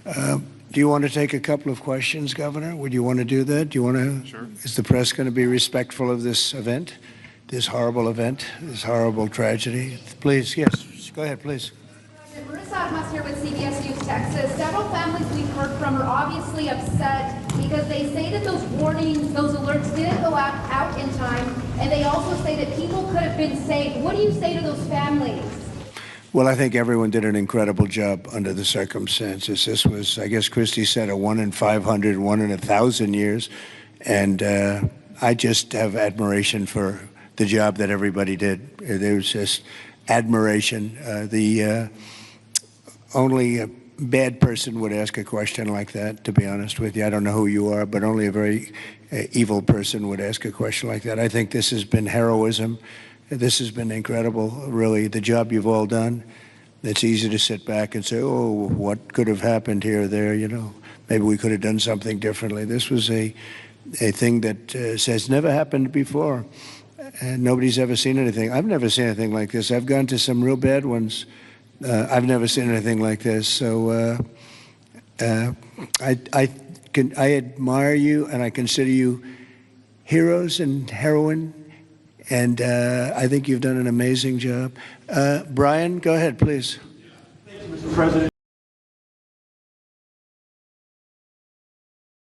Do you want to take a couple of questions, Governor? Would you want to do that? Do you want to? Sure. Is the press going to be respectful of this event, this horrible event, this horrible tragedy? Please, yes. Go ahead, please. Marissa Atmas here with CBS News Texas. Several families we've heard from are obviously upset because they say that those warnings, those alerts didn't go out in time, and they also say that people could have been saved. What do you say to those families? Well, I think everyone did an incredible job under the circumstances. This was, I guess Christie said, a 1 in 500, 1 in 1,000 years. And I just have admiration for the job that everybody did. There was just admiration. Only a bad person would ask a question like that, to be honest with you. I don't know who you are, but only a very evil person would ask a question like that. I think this has been heroism. This has been incredible, really, the job you've all done. It's easy to sit back and say, oh, what could have happened here or there, you know. Maybe we could have done something differently. This was a thing that has never happened before. And nobody's ever seen anything. I've never seen anything like this. I've gone to some real bad ones. I've never seen anything like this. So I admire you, and I consider you heroes and heroine. And I think you've done an amazing job. Brian, go ahead, please. Thank you, Mr. President.